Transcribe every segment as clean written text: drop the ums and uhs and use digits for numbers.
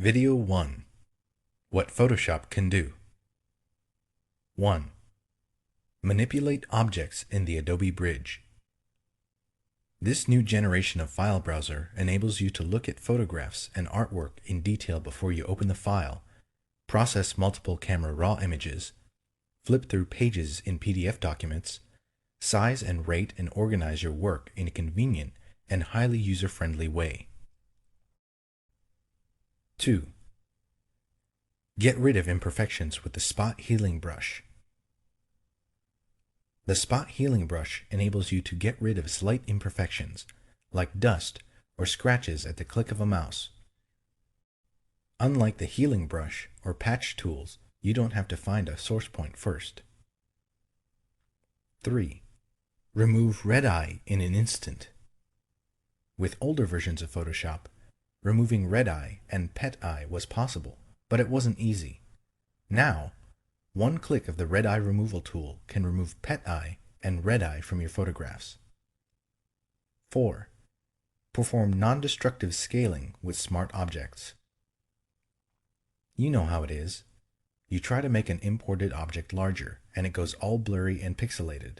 Video 1. What Photoshop can do. 1. Manipulate objects in the Adobe Bridge. This new generation of file browser enables you to look at photographs and artwork in detail before you open the file, process multiple camera raw images, flip through pages in PDF documents, size and rate and organize your work in a convenient and highly user-friendly way. 2. Get rid of imperfections with the Spot Healing Brush. The Spot Healing Brush enables you to get rid of slight imperfections, like dust or scratches at the click of a mouse. Unlike the Healing Brush or patch tools, you don't have to find a source point first. 3. Remove red eye in an instant. With older versions of Photoshop, removing red eye and pet eye was possible, but it wasn't easy. Now, one click of the red eye removal tool can remove pet eye and red eye from your photographs. 4. Perform non-destructive scaling with smart objects. You know how it is. You try to make an imported object larger, and it goes all blurry and pixelated.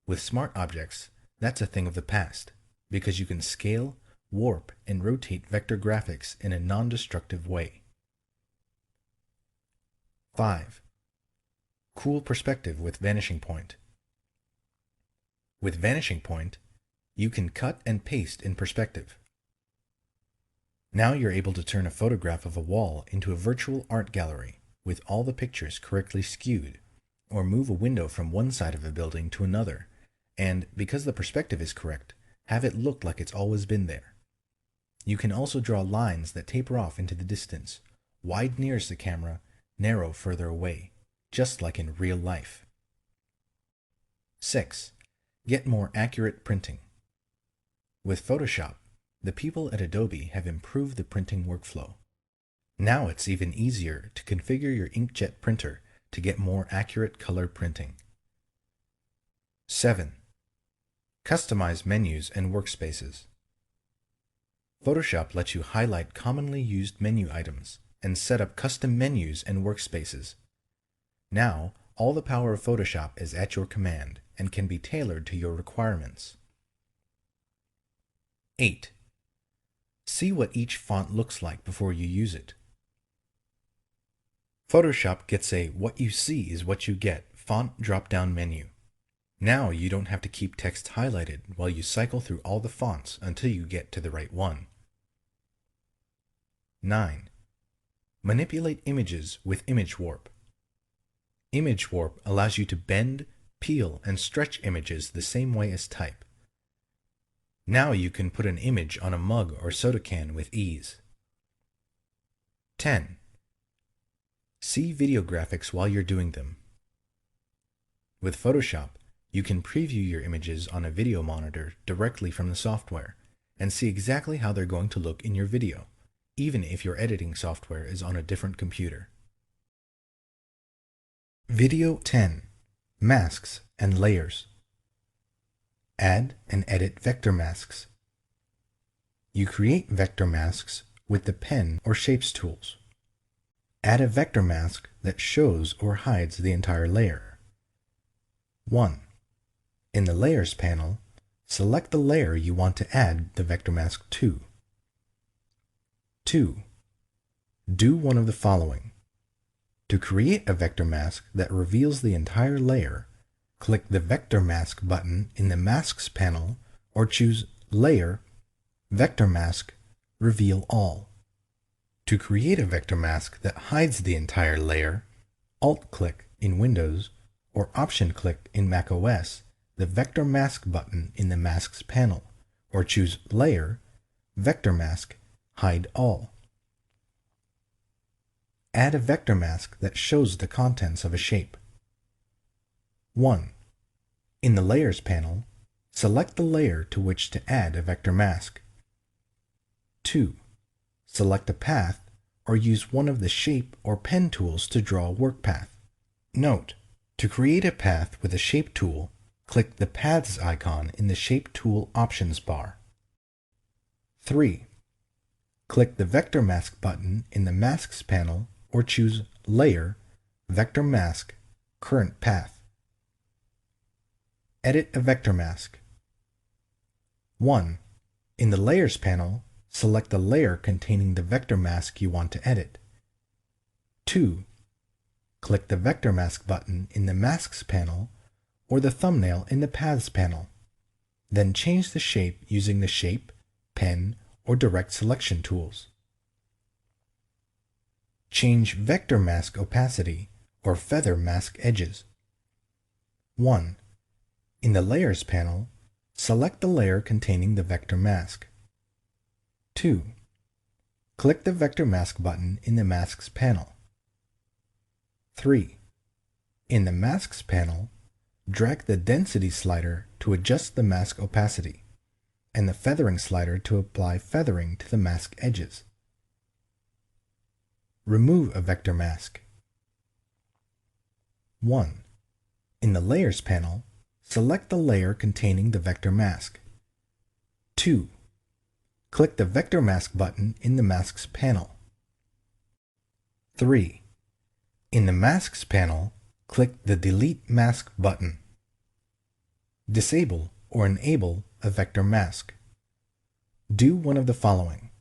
With smart objects, that's a thing of the past, because you can scale, warp, and rotate vector graphics in a non-destructive way. 5. Cool perspective with Vanishing Point. With Vanishing Point, you can cut and paste in perspective. Now you're able to turn a photograph of a wall into a virtual art gallery with all the pictures correctly skewed, or move a window from one side of a building to another, and, because the perspective is correct, have it look like it's always been there. You can also draw lines that taper off into the distance, wide nearest the camera, narrow further away, just like in real life. 6. Get more accurate printing. With Photoshop, the people at Adobe have improved the printing workflow. Now it's even easier to configure your inkjet printer to get more accurate color printing. 7. Customize menus and workspaces. Photoshop lets you highlight commonly used menu items and set up custom menus and workspaces. Now, all the power of Photoshop is at your command and can be tailored to your requirements. 8. See what each font looks like before you use it. Photoshop gets a "what you see is what you get" font drop-down menu. Now you don't have to keep text highlighted while you cycle through all the fonts until you get to the right one. 9. Manipulate images with Image Warp. Image Warp allows you to bend, peel, and stretch images the same way as type. Now you can put an image on a mug or soda can with ease. 10. See video graphics while you're doing them. With Photoshop, you can preview your images on a video monitor directly from the software and see exactly how they're going to look in your video, even if your editing software is on a different computer. Video 10. Masks and Layers. Add and edit vector masks. You create vector masks with the pen or shapes tools. Add a vector mask that shows or hides the entire layer. 1. In the Layers panel, select the layer you want to add the vector mask to. 2. Do one of the following. To create a vector mask that reveals the entire layer, click the Vector Mask button in the Masks panel or choose Layer, Vector Mask, Reveal All. To create a vector mask that hides the entire layer, Alt-click in Windows or Option-click in macOS the Vector Mask button in the Masks panel, or choose Layer, Vector Mask, Hide All. Add a vector mask that shows the contents of a shape. 1. In the Layers panel, select the layer to which to add a vector mask. 2. Select a path or use one of the shape or pen tools to draw a work path. Note: to create a path with a shape tool, click the Paths icon in the Shape Tool options bar. 3. Click the Vector Mask button in the Masks panel or choose Layer, Vector Mask, Current Path. Edit a vector mask. 1. In the Layers panel, select the layer containing the vector mask you want to edit. 2. Click the Vector Mask button in the Masks panel or the thumbnail in the Paths panel. Then change the shape using the Shape, Pen, or Direct Selection tools. Change Vector Mask opacity or feather mask edges. 1. In the Layers panel, select the layer containing the vector mask. 2. Click the Vector Mask button in the Masks panel. 3. In the Masks panel, drag the Density slider to adjust the mask opacity, and the Feathering slider to apply feathering to the mask edges. Remove a vector mask. 1. In the Layers panel, select the layer containing the vector mask. 2. Click the Vector Mask button in the Masks panel. 3. In the Masks panel, click the Delete Mask button. Disable or enable a vector mask. Do one of the following.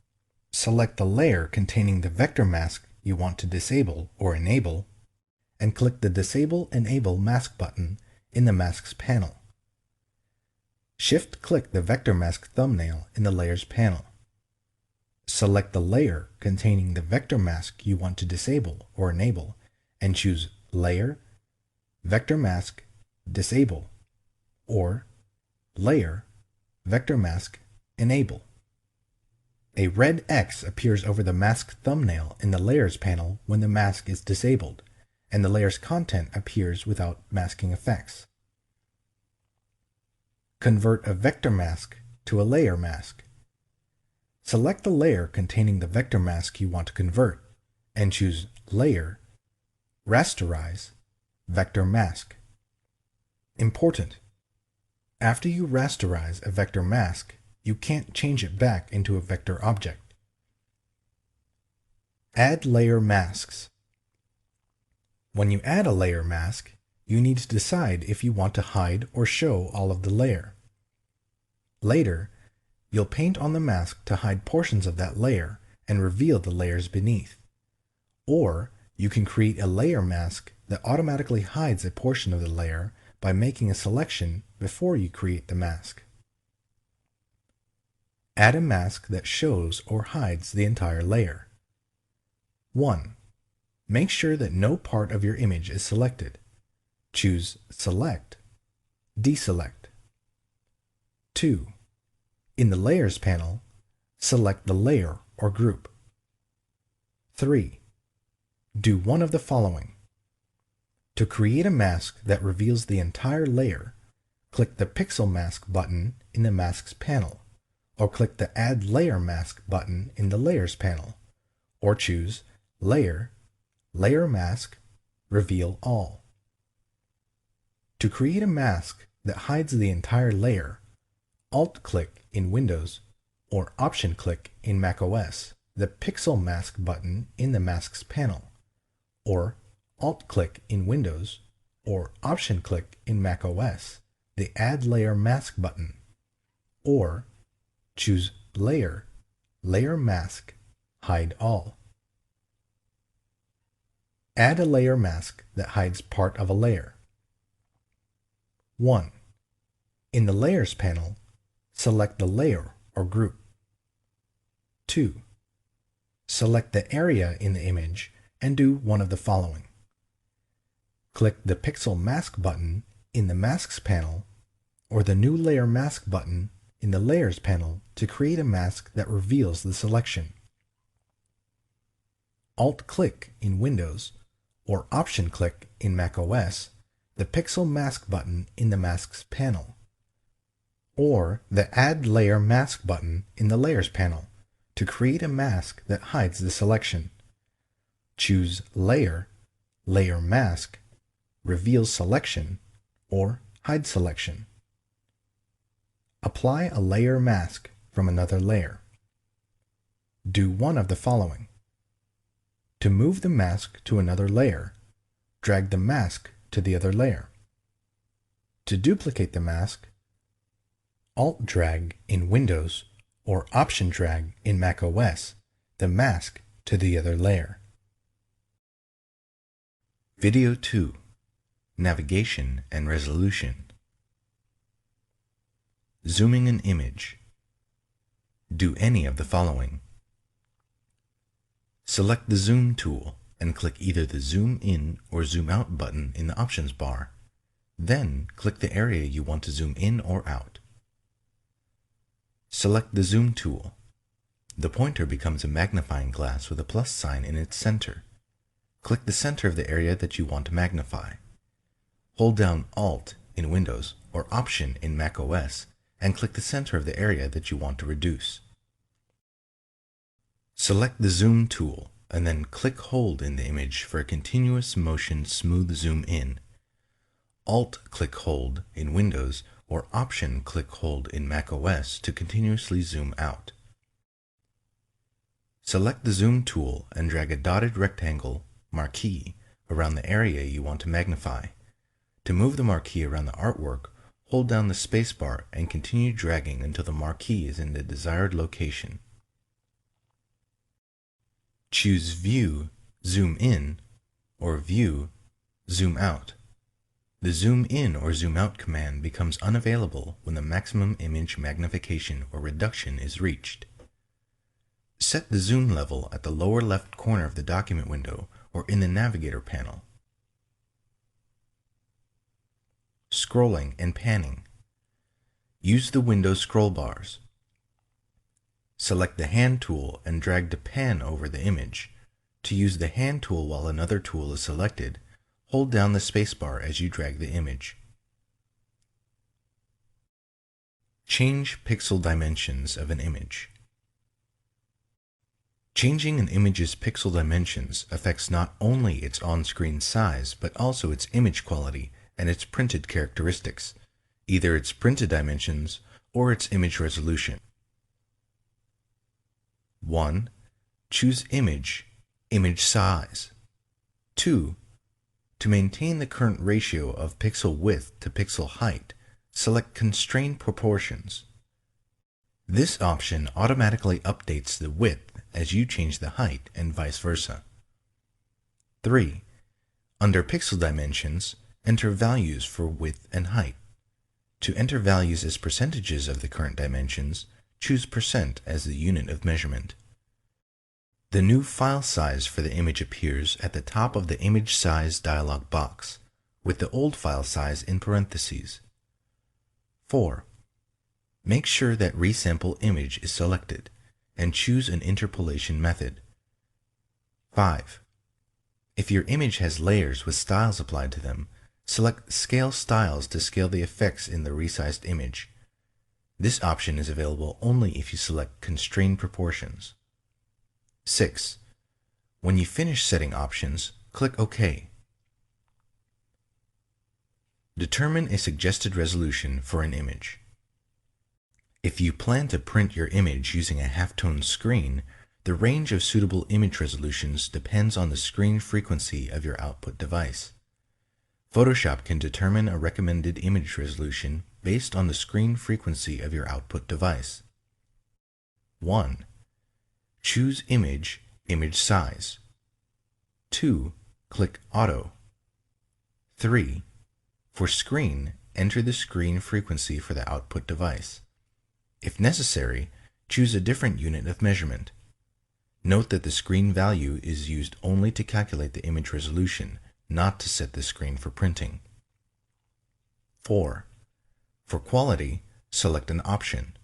Select the layer containing the vector mask you want to disable or enable, and click the Disable Enable Mask button in the Masks panel. Shift-click the vector mask thumbnail in the Layers panel. Select the layer containing the vector mask you want to disable or enable, and choose Layer, Vector Mask, Disable, or Layer, Vector Mask, Enable. A red X appears over the mask thumbnail in the Layers panel when the mask is disabled, and the layer's content appears without masking effects. Convert a vector mask to a layer mask. Select the layer containing the vector mask you want to convert, and choose Layer, Rasterize, Vector Mask. Important: after you rasterize a vector mask, you can't change it back into a vector object. Add layer masks. When you add a layer mask, you need to decide if you want to hide or show all of the layer. Later, you'll paint on the mask to hide portions of that layer and reveal the layers beneath. Or you can create a layer mask that automatically hides a portion of the layer by making a selection before you create the mask. Add a mask that shows or hides the entire layer. 1. Make sure that no part of your image is selected. Choose Select, Deselect. 2. In the Layers panel, select the layer or group. 3. Do one of the following. To create a mask that reveals the entire layer, click the Pixel Mask button in the Masks panel, or click the Add Layer Mask button in the Layers panel, or choose Layer, Layer Mask, Reveal All. To create a mask that hides the entire layer, Alt-click in Windows or Option-click in macOS the Pixel Mask button in the Masks panel, or Alt-click in Windows or Option-click in macOS the Add Layer Mask button, or choose Layer, Layer Mask, Hide All. Add a layer mask that hides part of a layer. 1. In the Layers panel, select the layer or group. 2. Select the area in the image and do one of the following. Click the Pixel Mask button in the Masks panel or the New Layer Mask button in the Layers panel to create a mask that reveals the selection. Alt-click in Windows or Option-click in macOS the Pixel Mask button in the Masks panel, or the Add Layer Mask button in the Layers panel to create a mask that hides the selection. Choose Layer, Layer Mask, Reveal Selection, or Hide Selection. Apply a layer mask from another layer. Do one of the following. To move the mask to another layer, drag the mask to the other layer. To duplicate the mask, Alt-drag in Windows or Option-drag in macOS the mask to the other layer. Video 2. Navigation and Resolution. Zooming an image. Do any of the following. Select the Zoom tool and click either the Zoom In or Zoom Out button in the options bar. Then click the area you want to zoom in or out. Select the Zoom tool. The pointer becomes a magnifying glass with a plus sign in its center. Click the center of the area that you want to magnify. Hold down Alt in Windows or Option in macOS and click the center of the area that you want to reduce. Select the Zoom tool and then click-hold in the image for a continuous motion smooth zoom in. Alt-click-hold in Windows or Option-click-hold in macOS to continuously zoom out. Select the Zoom tool and drag a dotted rectangle marquee around the area you want to magnify. To move the marquee around the artwork, hold down the spacebar and continue dragging until the marquee is in the desired location. Choose View, Zoom In, or View, Zoom Out. The Zoom In or Zoom Out command becomes unavailable when the maximum image magnification or reduction is reached. Set the zoom level at the lower left corner of the document window or in the navigator panel. Scrolling and panning. Use the Windows scroll bars. Select the Hand tool and drag to pan over the image. To use the Hand tool while another tool is selected, hold down the spacebar as you drag the image. Change pixel dimensions of an image. Changing an image's pixel dimensions affects not only its on-screen size, but also its image quality and its printed characteristics, either its printed dimensions or its image resolution. 1. Choose Image, Image Size. 2. To maintain the current ratio of pixel width to pixel height, select Constrain Proportions. This option automatically updates the width as you change the height and vice versa. 3. Under Pixel Dimensions, enter values for width and height. To enter values as percentages of the current dimensions, choose % as the unit of measurement. The new file size for the image appears at the top of the Image Size dialog box, with the old file size in parentheses. 4. Make sure that Resample Image is selected, and choose an interpolation method. 5. If your image has layers with styles applied to them, select Scale Styles to scale the effects in the resized image. This option is available only if you select Constrain Proportions. 6. When you finish setting options, click OK. Determine a suggested resolution for an image. If you plan to print your image using a halftone screen, the range of suitable image resolutions depends on the screen frequency of your output device. Photoshop can determine a recommended image resolution based on the screen frequency of your output device. 1. Choose Image, Image Size. 2. Click Auto. 3. For Screen, enter the screen frequency for the output device. If necessary, choose a different unit of measurement. Note that the screen value is used only to calculate the image resolution, not to set the screen for printing. 4. For quality, select an option.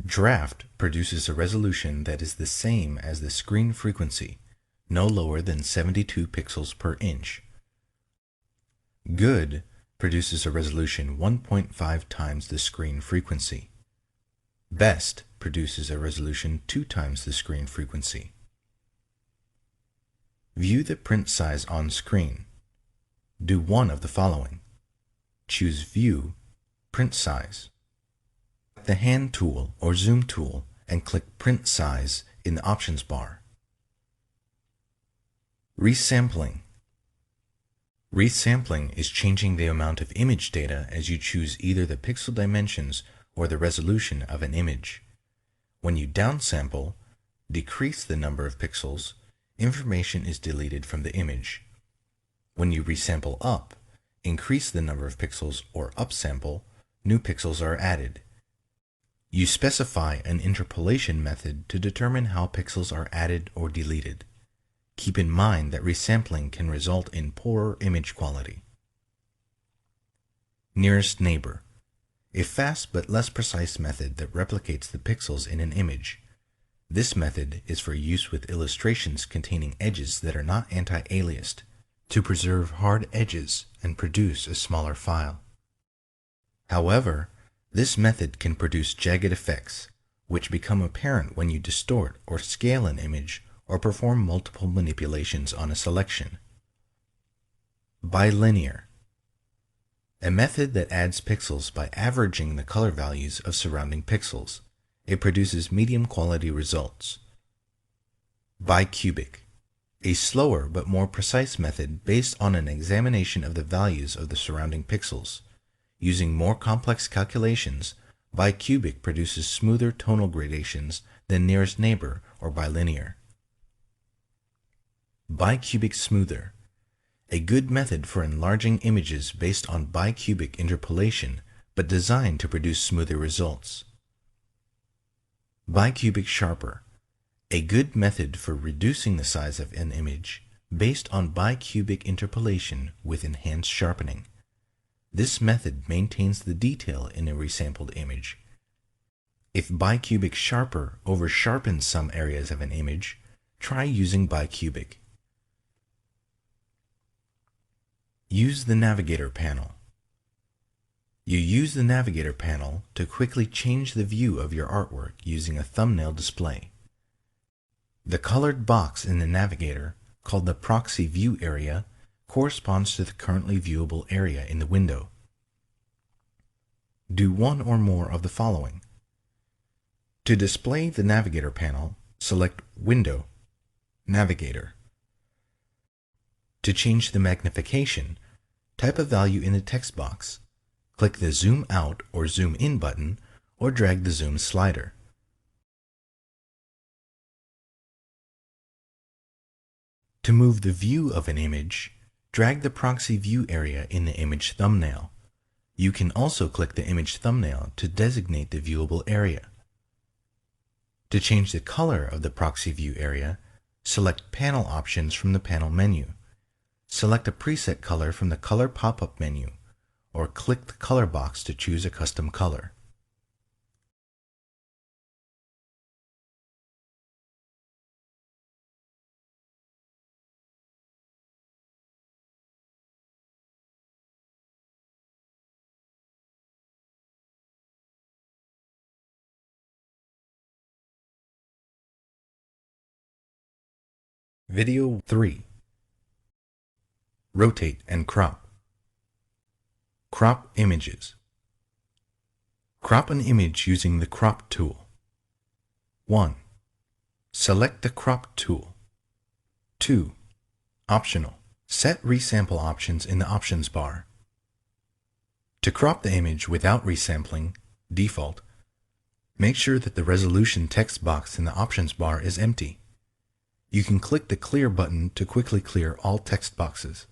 Draft produces a resolution that is the same as the screen frequency, no lower than 72 pixels per inch. Good produces a resolution 1.5 times the screen frequency. Best produces a resolution 2 times the screen frequency. View the print size on screen. Do one of the following. Choose View, Print Size. The Hand tool or Zoom tool and click Print Size in the options bar. Resampling. Resampling is changing the amount of image data as you choose either the pixel dimensions or the resolution of an image. When you downsample, decrease the number of pixels, information is deleted from the image. When you resample up, increase the number of pixels, or upsample, new pixels are added. You specify an interpolation method to determine how pixels are added or deleted. Keep in mind that resampling can result in poorer image quality. Nearest neighbor. A fast but less precise method that replicates the pixels in an image. This method is for use with illustrations containing edges that are not anti-aliased, to preserve hard edges and produce a smaller file. However, this method can produce jagged effects, which become apparent when you distort or scale an image or perform multiple manipulations on a selection. Bilinear. A method that adds pixels by averaging the color values of surrounding pixels. It produces medium quality results. Bicubic. A slower but more precise method based on an examination of the values of the surrounding pixels. Using more complex calculations, bicubic produces smoother tonal gradations than nearest neighbor or bilinear. Bicubic smoother. A good method for enlarging images based on bicubic interpolation, but designed to produce smoother results. Bicubic sharper. A good method for reducing the size of an image based on bicubic interpolation with enhanced sharpening. This method maintains the detail in a resampled image. If bicubic sharper over-sharpens some areas of an image, try using bicubic. Use the Navigator panel. You use the Navigator panel to quickly change the view of your artwork using a thumbnail display. The colored box in the Navigator, called the Proxy View Area, corresponds to the currently viewable area in the window. Do one or more of the following. To display the Navigator panel, select Window, Navigator. To change the magnification, type a value in the text box. Click the Zoom Out or Zoom In button, or drag the zoom slider. To move the view of an image, drag the proxy view area in the image thumbnail. You can also click the image thumbnail to designate the viewable area. To change the color of the proxy view area, select Panel Options from the panel menu. Select a preset color from the Color pop-up menu, or click the color box to choose a custom color. Video 3. Rotate and crop. Crop images. Crop an image using the Crop tool. 1. Select the Crop tool. 2. Optional. Set resample options in the options bar. To crop the image without resampling, default, make sure that the resolution text box in the options bar is empty. You can click the Clear button to quickly clear all text boxes.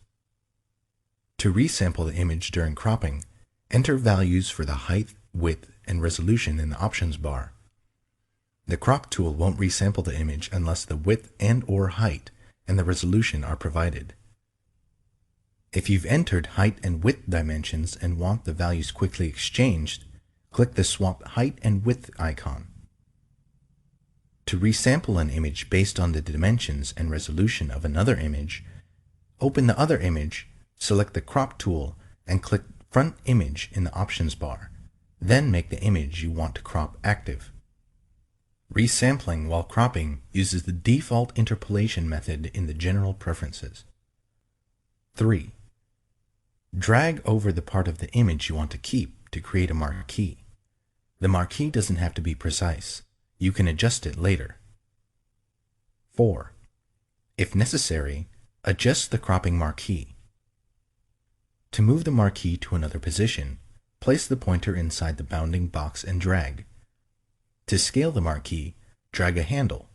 To resample the image during cropping, enter values for the height, width, and resolution in the options bar. The Crop tool won't resample the image unless the width and/or height and the resolution are provided. If you've entered height and width dimensions and want the values quickly exchanged, click the Swap Height and Width icon. To resample an image based on the dimensions and resolution of another image, open the other image, select the Crop tool, and click Front Image in the options bar. Then make the image you want to crop active. Resampling while cropping uses the default interpolation method in the General Preferences. 3. Drag over the part of the image you want to keep to create a marquee. The marquee doesn't have to be precise. You can adjust it later. 4. If necessary, adjust the cropping marquee. To move the marquee to another position, place the pointer inside the bounding box and drag. To scale the marquee, drag a handle.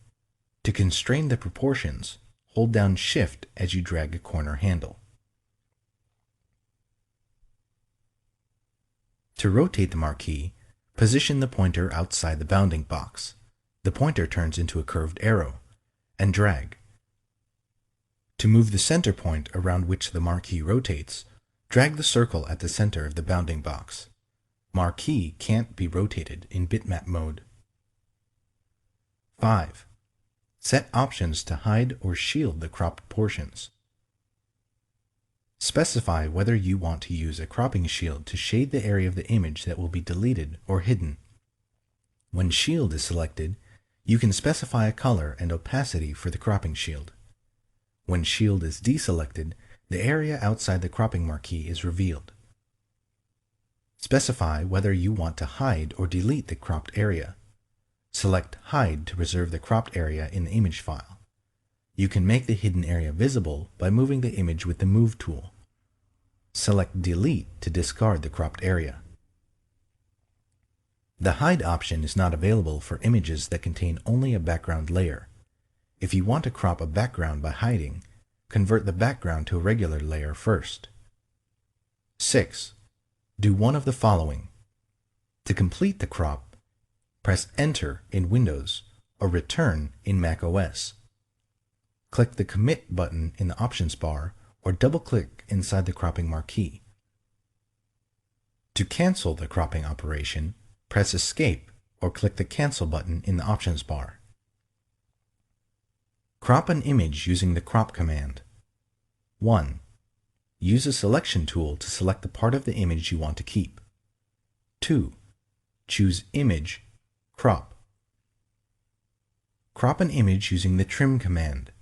To constrain the proportions, hold down Shift as you drag a corner handle. To rotate the marquee, position the pointer outside the bounding box. The pointer turns into a curved arrow, and drag. To move the center point around which the marquee rotates, drag the circle at the center of the bounding box. Marquee can't be rotated in bitmap mode. 5. Set options to hide or shield the cropped portions. Specify whether you want to use a cropping shield to shade the area of the image that will be deleted or hidden. When Shield is selected, you can specify a color and opacity for the cropping shield. When Shield is deselected, the area outside the cropping marquee is revealed. Specify whether you want to hide or delete the cropped area. Select Hide to preserve the cropped area in the image file. You can make the hidden area visible by moving the image with the Move tool. Select Delete to discard the cropped area. The Hide option is not available for images that contain only a background layer. If you want to crop a background by hiding, convert the background to a regular layer first. 6. Do one of the following. To complete the crop, press Enter in Windows or Return in macOS. Click the Commit button in the options bar or double-click inside the cropping marquee. To cancel the cropping operation, press Escape or click the Cancel button in the options bar. Crop an image using the Crop command. 1. Use a selection tool to select the part of the image you want to keep. 2. Choose Image, Crop. Crop an image using the Trim command.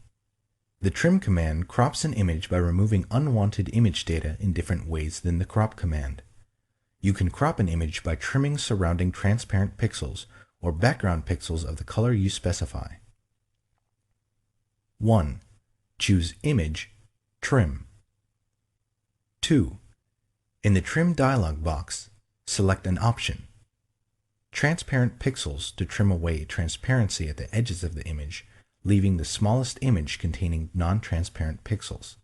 The Trim command crops an image by removing unwanted image data in different ways than the Crop command. You can crop an image by trimming surrounding transparent pixels or background pixels of the color you specify. 1. Choose Image, Trim. 2. In the Trim dialog box, select an option. Transparent pixels to trim away transparency at the edges of the image, leaving the smallest image containing non-transparent pixels.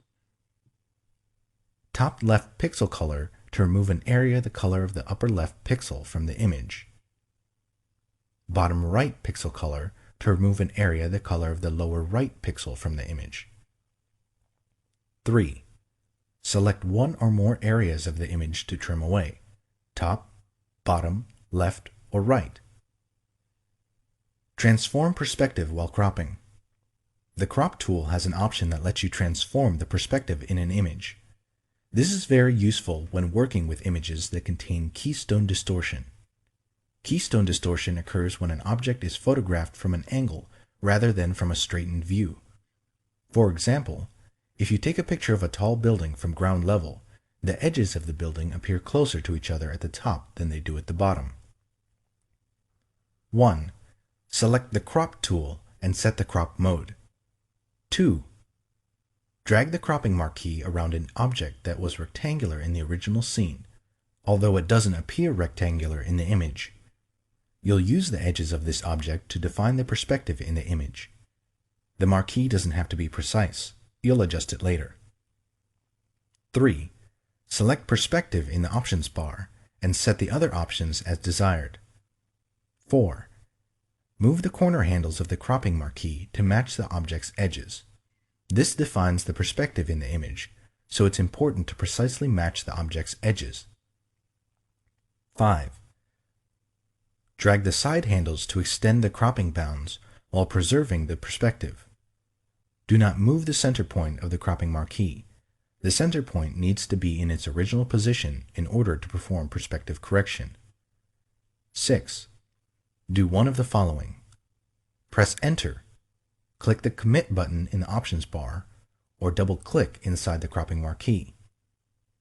Top left pixel color to remove an area the color of the upper left pixel from the image. Bottom right pixel color to remove an area the color of the lower right pixel from the image. 3. Select one or more areas of the image to trim away, top, bottom, left, or right. Transform perspective while cropping. The Crop tool has an option that lets you transform the perspective in an image. This is very useful when working with images that contain keystone distortion. Keystone distortion occurs when an object is photographed from an angle rather than from a straightened view. For example, if you take a picture of a tall building from ground level, the edges of the building appear closer to each other at the top than they do at the bottom. 1. Select the Crop tool and set the crop mode. 2. Drag the cropping marquee around an object that was rectangular in the original scene, although it doesn't appear rectangular in the image. You'll use the edges of this object to define the perspective in the image. The marquee doesn't have to be precise. You'll adjust it later. 3. Select Perspective in the options bar and set the other options as desired. 4. Move the corner handles of the cropping marquee to match the object's edges. This defines the perspective in the image, so it's important to precisely match the object's edges. 5. Drag the side handles to extend the cropping bounds while preserving the perspective. Do not move the center point of the cropping marquee. The center point needs to be in its original position in order to perform perspective correction. 6. Do one of the following. Press Enter. Click the Commit button in the options bar, or double-click inside the cropping marquee.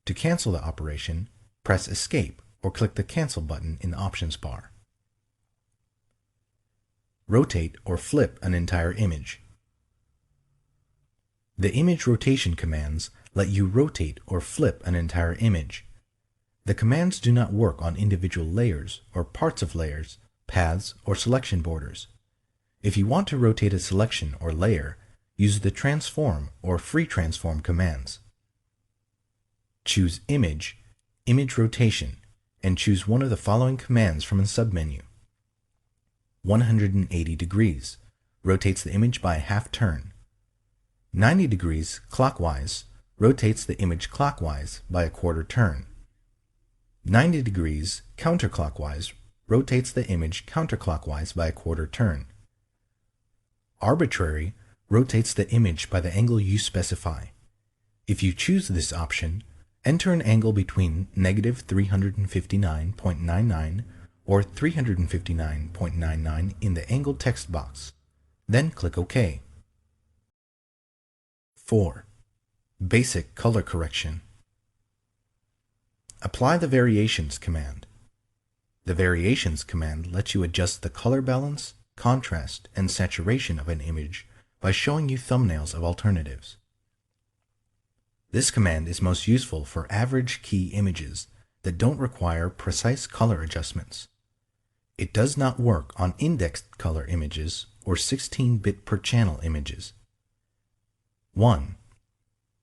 To cancel the operation, press Escape or click the Cancel button in the options bar. Rotate or flip an entire image. The image rotation commands let you rotate or flip an entire image. The commands do not work on individual layers or parts of layers, paths, or selection borders. If you want to rotate a selection or layer, use the transform or free transform commands. Choose Image, Image Rotation, and choose one of the following commands from the submenu. 180 degrees rotates the image by a half turn. 90 degrees clockwise rotates the image clockwise by a quarter turn. 90 degrees counterclockwise rotates the image counterclockwise by a quarter turn. Arbitrary rotates the image by the angle you specify. If you choose this option, enter an angle between negative 359.99 or 359.99 in the angle text box. Then click OK. 4. Basic color correction. Apply the Variations command. The Variations command lets you adjust the color balance, contrast, and saturation of an image by showing you thumbnails of alternatives. This command is most useful for average key images that don't require precise color adjustments. It does not work on indexed color images or 16-bit per channel images. 1.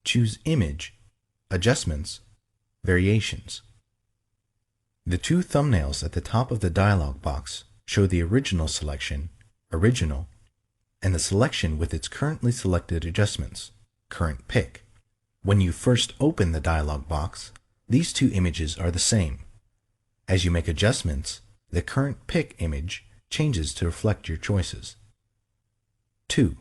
Choose Image, Adjustments, Variations. The two thumbnails at the top of the dialog box show the original selection, Original, and the selection with its currently selected adjustments, Current Pick. When you first open the dialog box, these two images are the same. As you make adjustments, the Current Pick image changes to reflect your choices. 2.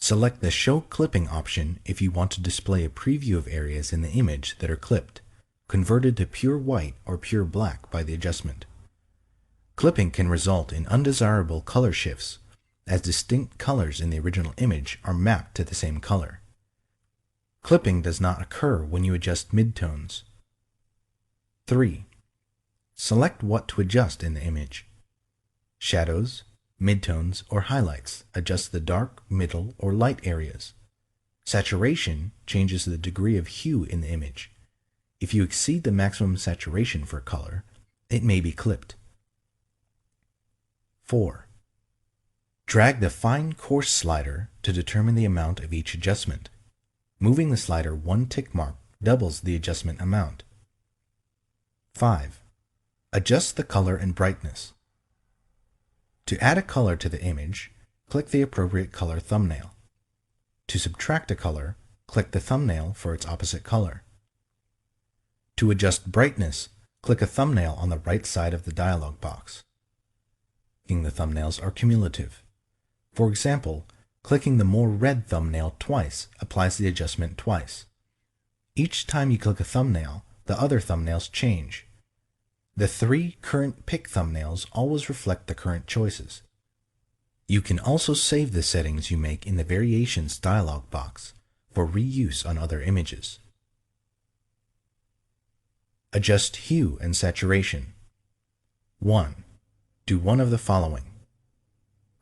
Select the Show Clipping option if you want to display a preview of areas in the image that are clipped, converted to pure white or pure black by the adjustment. Clipping can result in undesirable color shifts, as distinct colors in the original image are mapped to the same color. Clipping does not occur when you adjust midtones. 3. Select what to adjust in the image. Shadows, midtones, or highlights adjust the dark, middle, or light areas. Saturation changes the degree of hue in the image. If you exceed the maximum saturation for a color, it may be clipped. 4. Drag the Fine Coarse slider to determine the amount of each adjustment. Moving the slider one tick mark doubles the adjustment amount. 5. Adjust the color and brightness. To add a color to the image, click the appropriate color thumbnail. To subtract a color, click the thumbnail for its opposite color. To adjust brightness, click a thumbnail on the right side of the dialog box. The thumbnails are cumulative. For example, clicking the More Red thumbnail twice applies the adjustment twice. Each time you click a thumbnail, the other thumbnails change. The 3 Current Pick thumbnails always reflect the current choices. You can also save the settings you make in the Variations dialog box for reuse on other images. Adjust hue and saturation. 1. Do one of the following.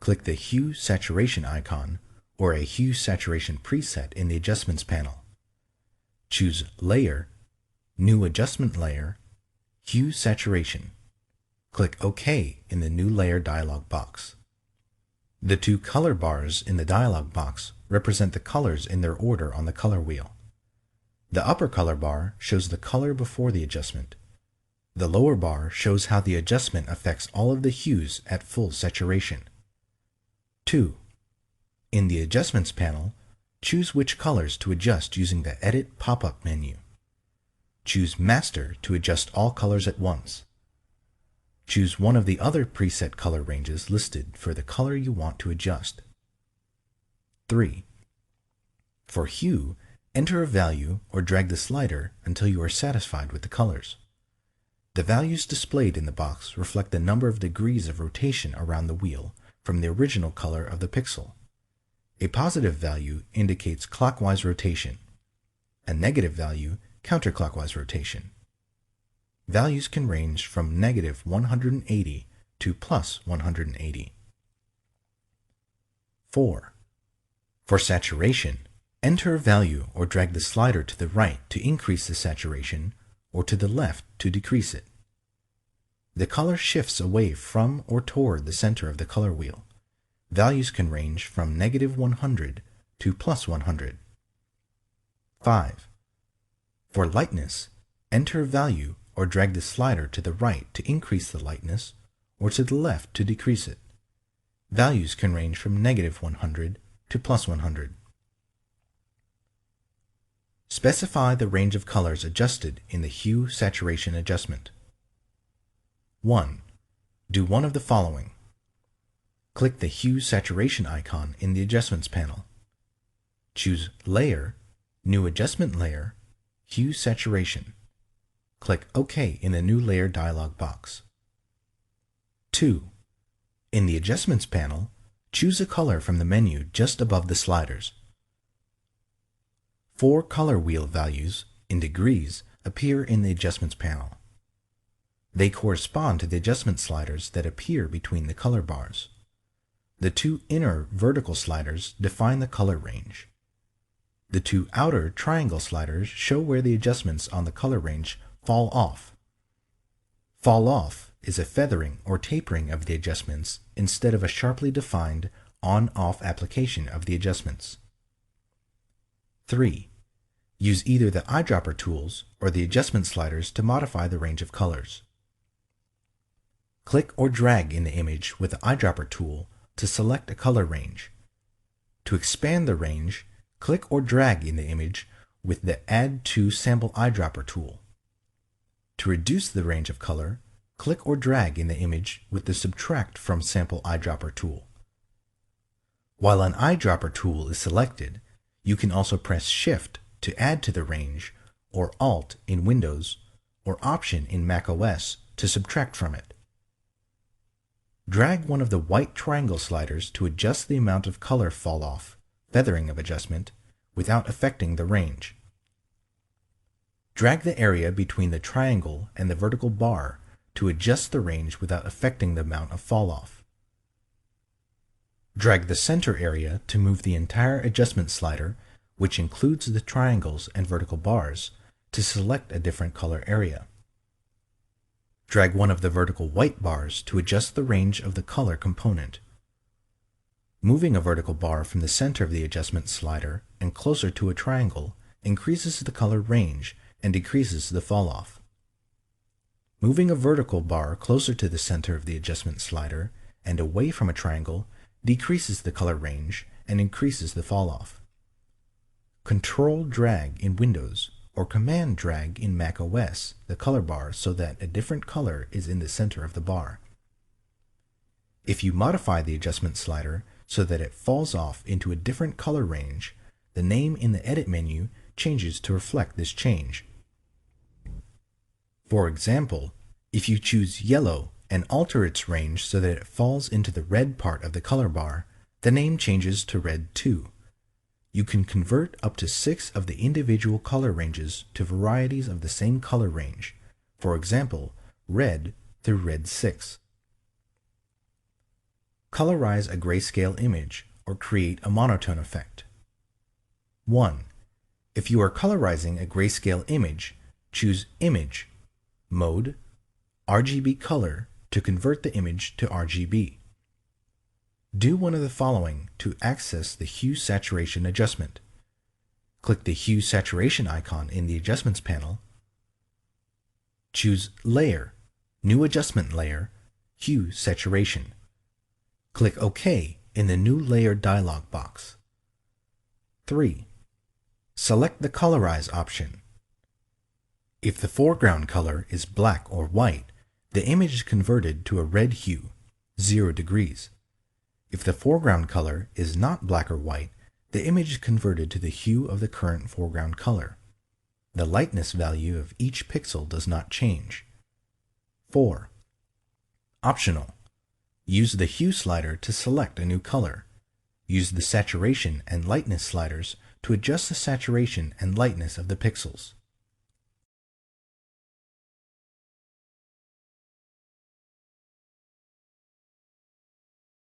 Click the Hue Saturation icon or a Hue Saturation preset in the Adjustments panel. Choose Layer, New Adjustment Layer, Hue Saturation. Click OK in the New Layer dialog box. The 2 color bars in the dialog box represent the colors in their order on the color wheel. The upper color bar shows the color before the adjustment. The lower bar shows how the adjustment affects all of the hues at full saturation. 2. In the Adjustments panel, choose which colors to adjust using the Edit pop-up menu. Choose Master to adjust all colors at once. Choose one of the other preset color ranges listed for the color you want to adjust. 3. For hue, enter a value or drag the slider until you are satisfied with the colors. The values displayed in the box reflect the number of degrees of rotation around the wheel from the original color of the pixel. A positive value indicates clockwise rotation. A negative value, counterclockwise rotation. Values can range from negative 180 to plus 180. 4. For saturation, Enter a value or drag the slider to the right to increase the saturation or to the left to decrease it. The color shifts away from or toward the center of the color wheel. Values can range from -100 to +100. 5. For lightness, enter a value or drag the slider to the right to increase the lightness or to the left to decrease it. Values can range from -100 to +100. Specify the range of colors adjusted in the hue saturation adjustment. 1. Do one of the following. Click the Hue Saturation icon in the Adjustments panel. Choose Layer, New Adjustment Layer, Hue Saturation. Click OK in the New Layer dialog box. 2. In the Adjustments panel, choose a color from the menu just above the sliders. 4 color wheel values, in degrees, appear in the Adjustments panel. They correspond to the adjustment sliders that appear between the color bars. The 2 inner vertical sliders define the color range. The 2 outer triangle sliders show where the adjustments on the color range fall off. Fall off is a feathering or tapering of the adjustments instead of a sharply defined on-off application of the adjustments. 3. Use either the eyedropper tools or the adjustment sliders to modify the range of colors. Click or drag in the image with the eyedropper tool to select a color range. To expand the range, click or drag in the image with the Add to Sample Eyedropper tool. To reduce the range of color, click or drag in the image with the Subtract from Sample Eyedropper tool. While an eyedropper tool is selected, you can also press Shift to add to the range, or Alt in Windows, or Option in macOS to subtract from it. Drag one of the white triangle sliders to adjust the amount of color fall off, feathering of adjustment, without affecting the range. Drag the area between the triangle and the vertical bar to adjust the range without affecting the amount of fall off. Drag the center area to move the entire adjustment slider, which includes the triangles and vertical bars, to select a different color area. Drag one of the vertical white bars to adjust the range of the color component. Moving a vertical bar from the center of the adjustment slider and closer to a triangle increases the color range and decreases the fall-off. Moving a vertical bar closer to the center of the adjustment slider and away from a triangle decreases the color range and increases the fall-off. Control drag in Windows or Command drag in macOS the color bar so that a different color is in the center of the bar. If you modify the adjustment slider so that it falls off into a different color range, the name in the Edit menu changes to reflect this change. For example, if you choose yellow and alter its range so that it falls into the red part of the color bar, the name changes to Red 2. You can convert up to 6 of the individual color ranges to varieties of the same color range, for example, red through Red 6. Colorize a grayscale image or create a monotone effect. 1. If you are colorizing a grayscale image, choose Image, Mode, RGB Color to convert the image to RGB. Do one of the following to access the Hue Saturation adjustment. Click the Hue Saturation icon in the Adjustments panel. Choose Layer, New Adjustment Layer, Hue Saturation. Click OK in the New Layer dialog box. 3. Select the Colorize option. If the foreground color is black or white, the image is converted to a red hue, 0 degrees. If the foreground color is not black or white, the image is converted to the hue of the current foreground color. The lightness value of each pixel does not change. 4. Optional. Use the Hue slider to select a new color. Use the Saturation and Lightness sliders to adjust the saturation and lightness of the pixels.